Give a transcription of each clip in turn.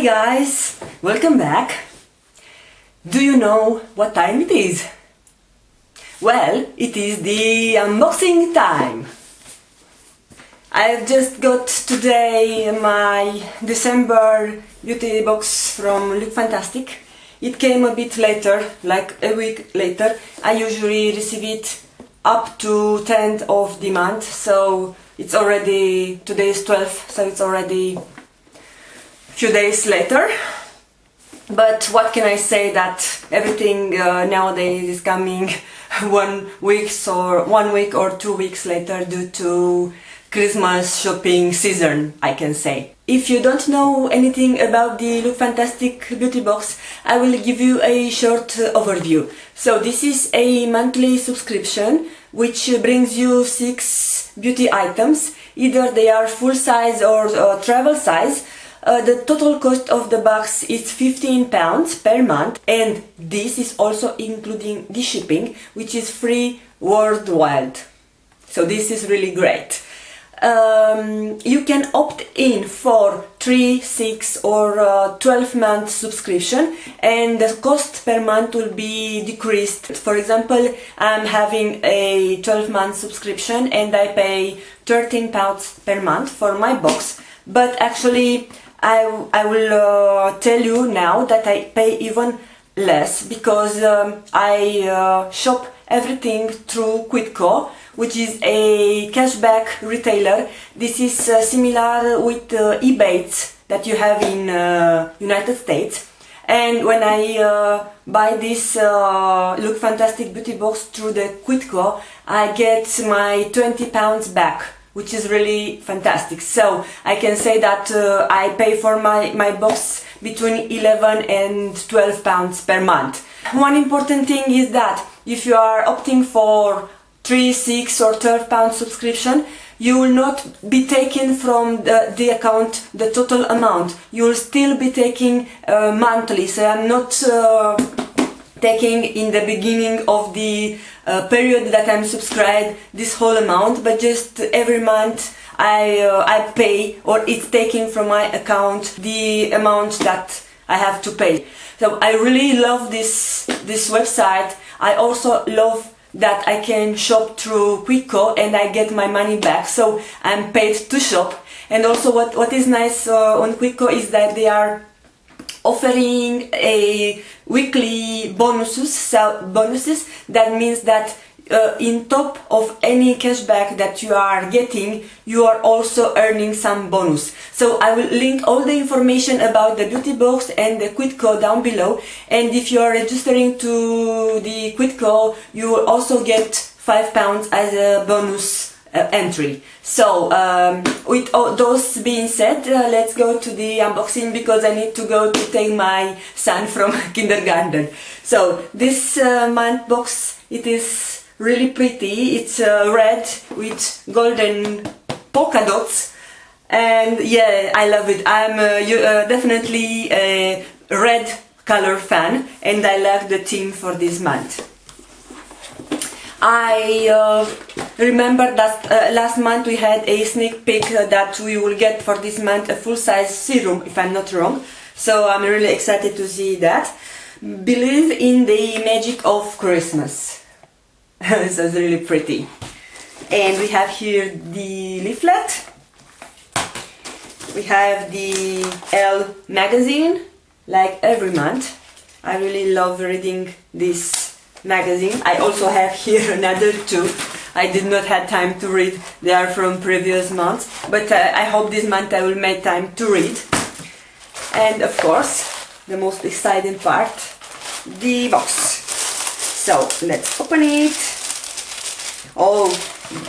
Hi guys, welcome back. Do you know what time it is? Well, it is the unboxing time. I've just got today my December beauty box from Lookfantastic. It came a bit later, like a week later. I usually receive it up to 10th of the month, so it's already, today is 12th, so it's already few days later. But what can I say, that everything nowadays is coming 1 week or 2 weeks later due to Christmas shopping season, I can say. If you don't know anything about the Lookfantastic Beauty Box, I will give you a short overview. So this is a monthly subscription which brings you 6 beauty items. Either they are full size or travel size. The total cost of the box is £15 per month, and this is also including the shipping, which is free worldwide. So this is really great. You can opt in for 3, 6 or 12 month subscription, and the cost per month will be decreased. For example, I'm having a 12-month subscription and I pay £13 per month for my box, but actually I will tell you now that I pay even less, because I shop everything through Quidco, which is a cashback retailer. This is similar with eBay that you have in United States. And when I buy this Lookfantastic Beauty Box through the Quidco, I get my £20 back, which is really fantastic. So I can say that I pay for my box between 11 and 12 pounds per month. One important thing is that if you are opting for 3, 6 or 12 pound subscription, you will not be taking from the account the total amount. You will still be taking monthly. So I'm not taking in the beginning of the period that I'm subscribed this whole amount, but just every month I pay, or it's taking from my account the amount that I have to pay. So I really love this website. I also love that I can shop through Quidco and I get my money back, so I'm paid to shop. And also what is nice on Quidco is that they are offering a weekly bonuses. That means that in top of any cashback that you are getting, you are also earning some bonus. So I will link all the information about the beauty box and the Quidco down below, and if you are registering to the Quidco, you will also get £5 as a bonus entry. So with all those being said, let's go to the unboxing, because I need to go to take my son from kindergarten. So this month box, it is really pretty. It's red with golden polka dots, and yeah, I love it. I'm definitely a red color fan, and I like the theme for this month. I remember that last month we had a sneak peek that we will get for this month a full-size serum, if I'm not wrong. So I'm really excited to see that. Believe in the magic of Christmas. So it's really pretty. And we have here the leaflet. We have the Elle magazine, like every month. I really love reading this magazine. I also have here another 2. I did not have time to read. They are from previous months, but I hope this month I will make time to read. And of course, the most exciting part, the box. So let's open it. Oh,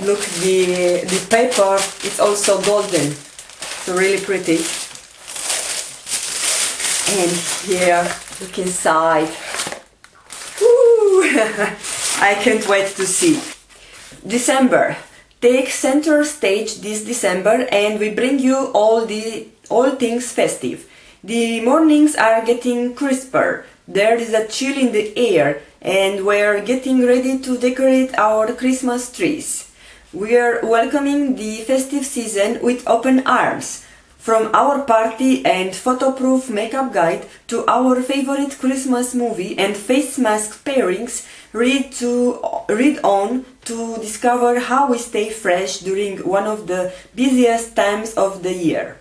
look, the paper is also golden, so really pretty. And here, look inside. Woo! I can't wait to see. December. Take center stage this December, and we bring you all things festive. The mornings are getting crisper. There is a chill in the air, and we're getting ready to decorate our Christmas trees. We're welcoming the festive season with open arms. From our party and photo-proof makeup guide to our favorite Christmas movie and face mask pairings, read on to discover how we stay fresh during one of the busiest times of the year.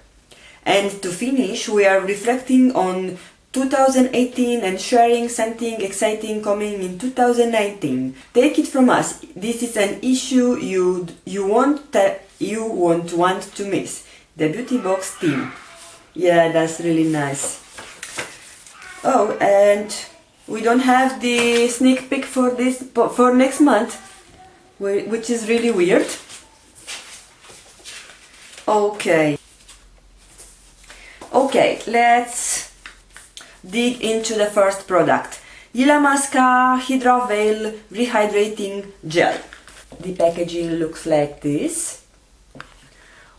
And to finish, we are reflecting on 2018 and sharing something exciting coming in 2019. Take it from us, this is an issue you won't want to miss. The beauty box team. Yeah, that's really nice. Oh, and we don't have the sneak peek for next month, which is really weird. Okay, let's dig into the first product. Illamasqua Hydra Veil Rehydrating Gel. The packaging looks like this.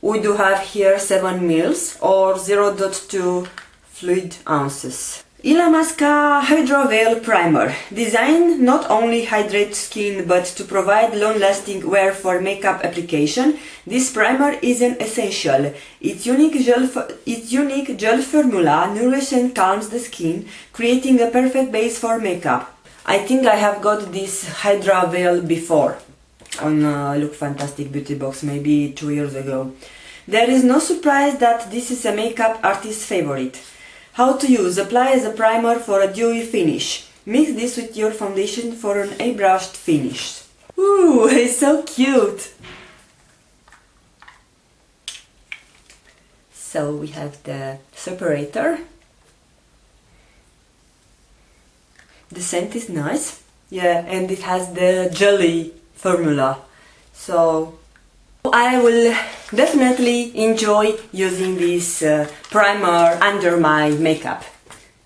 We do have here 7 ml or 0.2 fluid ounces. Illamasqua Hydra Veil Primer. Designed not only hydrate skin but to provide long-lasting wear for makeup application, this primer is an essential. Its unique gel formula nourishes and calms the skin, creating a perfect base for makeup. I think I have got this Hydra Veil before on Lookfantastic Beauty box, maybe 2 years ago. There is no surprise that this is a makeup artist's favorite. How to use: apply as a primer for a dewy finish. Mix this with your foundation for an airbrushed finish. Ooh, it's so cute! So we have the separator. The scent is nice. Yeah, and it has the jelly formula. So I will definitely enjoy using this primer under my makeup.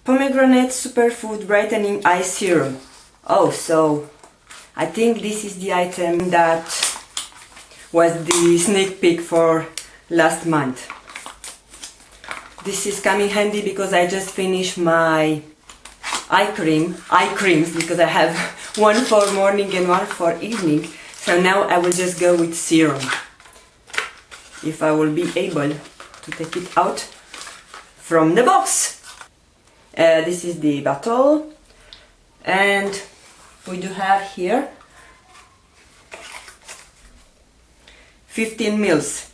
Pomegranate Superfood Brightening Eye Serum. Oh, so I think this is the item that was the sneak peek for last month. This is coming handy because I just finished my eye creams, because I have one for morning and one for evening. So now I will just go with serum, if I will be able to take it out from the box. This is the bottle, and we do have here 15 ml.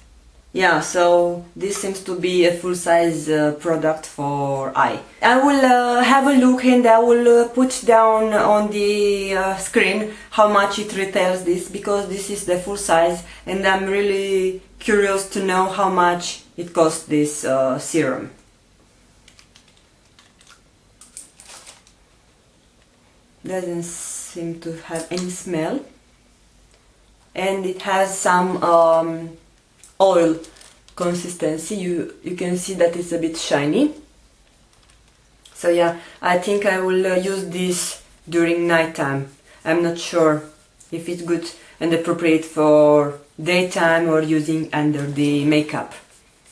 Yeah, so this seems to be a full-size product for eye. I will have a look, and I will put down on the screen how much it retails this, because this is the full size and I'm really curious to know how much it costs, this serum. Doesn't seem to have any smell, and it has some oil consistency. You can see that it's a bit shiny. So yeah, I think I will use this during nighttime. I'm not sure if it's good and appropriate for daytime or using under the makeup.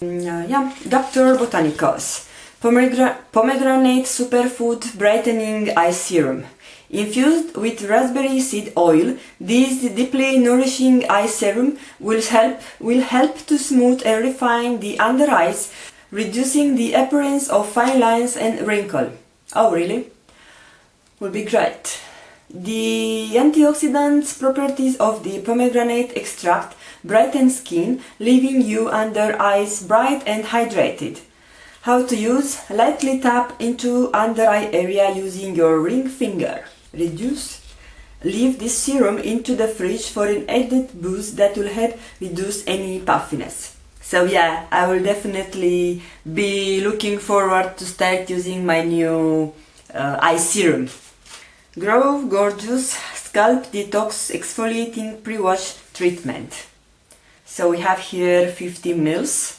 Yeah, Dr. Botanicals Pomegranate Superfood Brightening Eye Serum. Infused with raspberry seed oil, this deeply nourishing eye serum will help to smooth and refine the under eyes, reducing the appearance of fine lines and wrinkle. Oh really? Will be great. The antioxidant properties of the pomegranate extract brighten skin, leaving you under eyes bright and hydrated. How to use: lightly tap into under eye area using your ring finger. Leave this serum into the fridge for an added boost that will help reduce any puffiness. So yeah, I will definitely be looking forward to start using my new eye serum. Grow Gorgeous Scalp Detox Exfoliating Pre-Wash Treatment. So we have here 50 ml.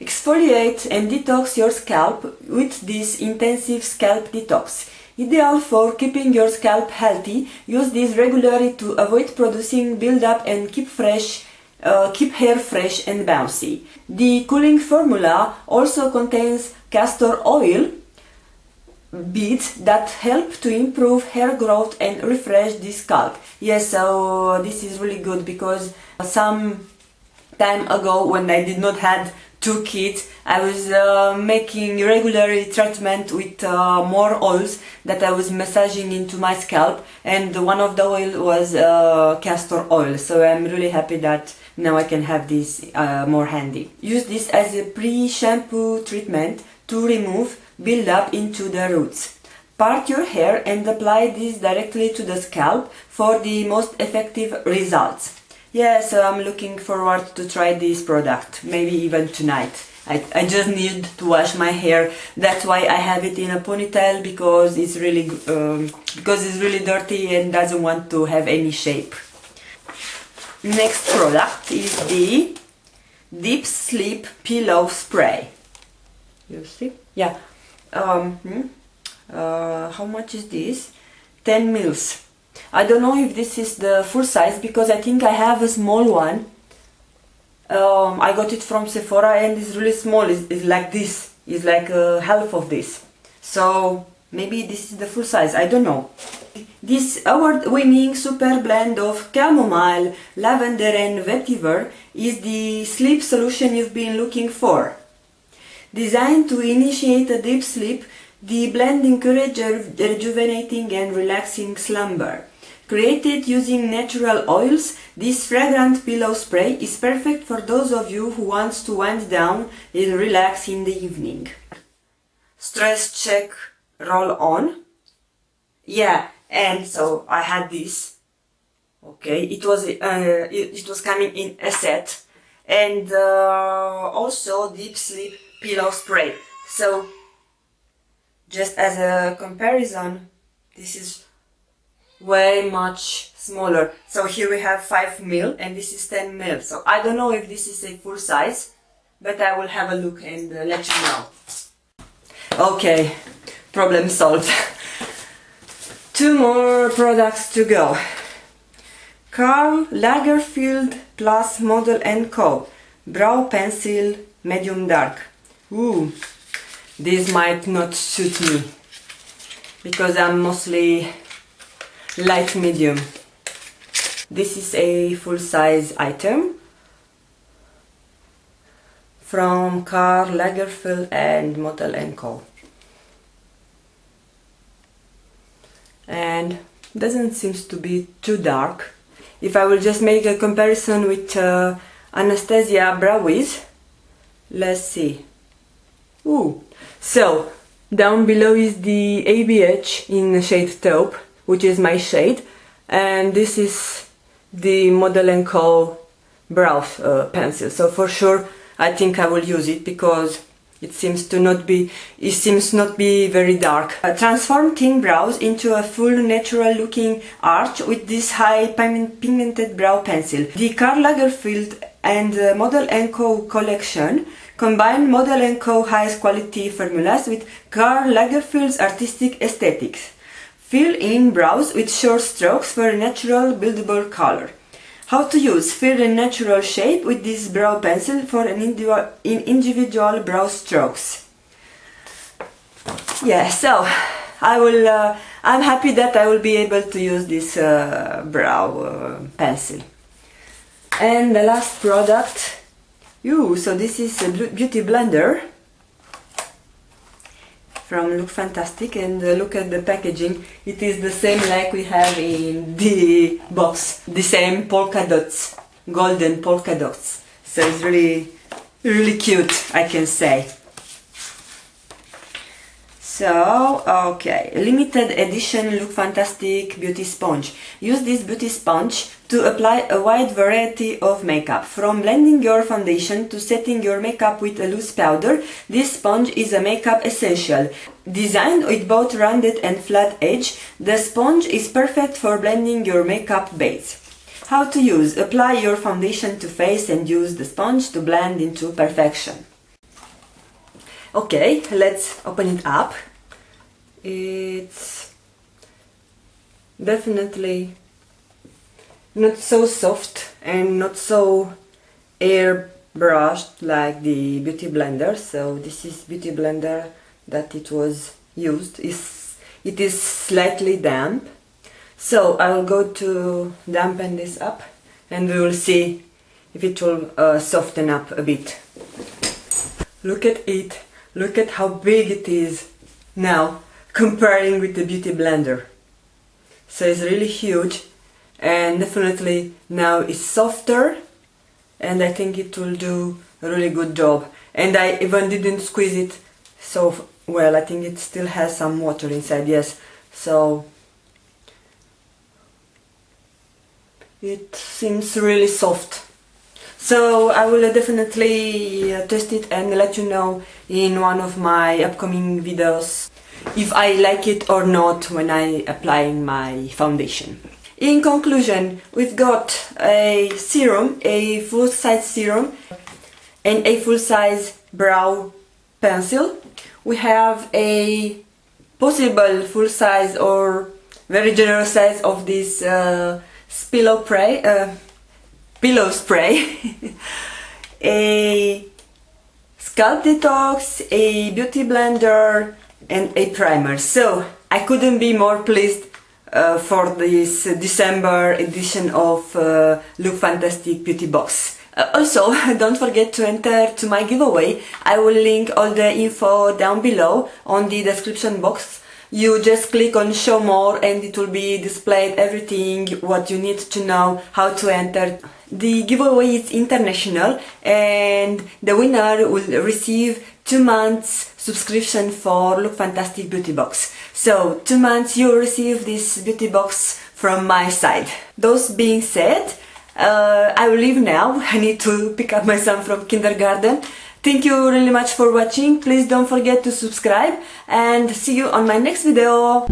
Exfoliate and detox your scalp with this intensive scalp detox. Ideal for keeping your scalp healthy. Use this regularly to avoid producing buildup and keep hair fresh and bouncy. The cooling formula also contains castor oil, beads that help to improve hair growth and refresh the scalp. Yes, so this is really good because some time ago when I did not had 2 kids, I was making regular treatment with more oils that I was massaging into my scalp, and one of the oil was castor oil, so I'm really happy that now I can have this more handy. Use this as a pre-shampoo treatment to remove build-up into the roots. Part your hair and apply this directly to the scalp for the most effective results. Yeah, so I'm looking forward to try this product, maybe even tonight. I just need to wash my hair. That's why I have it in a ponytail, because it's really dirty and doesn't want to have any shape. Next product is the Deep Sleep Pillow Spray. You see? Yeah. How much is this? 10 mils. I don't know if this is the full size because I think I have a small one. I got it from Sephora and it's really small. It's like this. It's like half of this. So maybe this is the full size. I don't know. This award-winning super blend of chamomile, lavender and vetiver is the sleep solution you've been looking for. Designed to initiate a deep sleep, the blend encourages rejuvenating and relaxing slumber. Created using natural oils, this fragrant pillow spray is perfect for those of you who want to wind down and relax in the evening. Stress check roll on. Yeah, and so I had this. Okay, it was coming in a set, and also deep sleep pillow spray. So just as a comparison, this is way much smaller. So here we have 5 mil and this is 10 mil. So I don't know if this is a full size, but I will have a look and let you know. Okay, problem solved. 2 more products to go. Karl Lagerfeld Plus Model & Co. Brow Pencil Medium Dark. Ooh, this might not suit me because I'm mostly light medium. This is a full-size item from Karl Lagerfeld and Model & Co. And doesn't seem to be too dark. If I will just make a comparison with Anastasia Brow Wiz, let's see. Ooh, so down below is the ABH in the shade taupe, which is my shade, and this is the Model & Co. brow pencil. So for sure I think I will use it because it seems not be very dark. Transform thin brows into a full natural looking arch with this high pigmented brow pencil. The Karl Lagerfeld and Model & Co. collection combine Model & Co. highest quality formulas with Karl Lagerfeld's artistic aesthetics. Fill in brows with short strokes for a natural buildable color. How to use: fill a natural shape with this brow pencil for an individual brow strokes. Yeah, so I'm happy that I will be able to use this brow pencil. And the last product, so this is a beauty blender from Lookfantastic, and look at the packaging. It is the same like we have in the box, the same polka dots, golden polka dots. So it's really cute, I can say. So, okay, limited edition Lookfantastic Beauty Sponge. Use this beauty sponge to apply a wide variety of makeup. From blending your foundation to setting your makeup with a loose powder, this sponge is a makeup essential. Designed with both rounded and flat edge, the sponge is perfect for blending your makeup base. How to use: apply your foundation to face and use the sponge to blend into perfection. Okay, let's open it up. It's definitely not so soft and not so airbrushed like the beauty blender. So this is beauty blender that it was used. It is slightly damp. So I will go to dampen this up and we will see if it will soften up a bit. Look at it. Look at how big it is now comparing with the Beauty Blender. So it's really huge, and definitely now it's softer, and I think it will do a really good job. And I even didn't squeeze it so well. I think it still has some water inside, yes. So it seems really soft. So I will definitely test it and let you know in one of my upcoming videos if I like it or not when I apply my foundation. In conclusion, we've got a serum, a full-size serum, and a full-size brow pencil. We have a possible full-size or very generous size of this pillow spray, a scalp detox, a beauty blender, and a primer. So I couldn't be more pleased for this December edition of Lookfantastic Beauty Box. Also, don't forget to enter to my giveaway. I will link all the info down below on the description box. You just click on show more and it will be displayed everything what you need to know how to enter. The giveaway is international and the winner will receive 2 months subscription for Lookfantastic Beauty Box. So 2 months you receive this beauty box from my side. Those being said, I will leave now. I need to pick up my son from kindergarten. Thank you really much for watching. Please don't forget to subscribe and see you on my next video.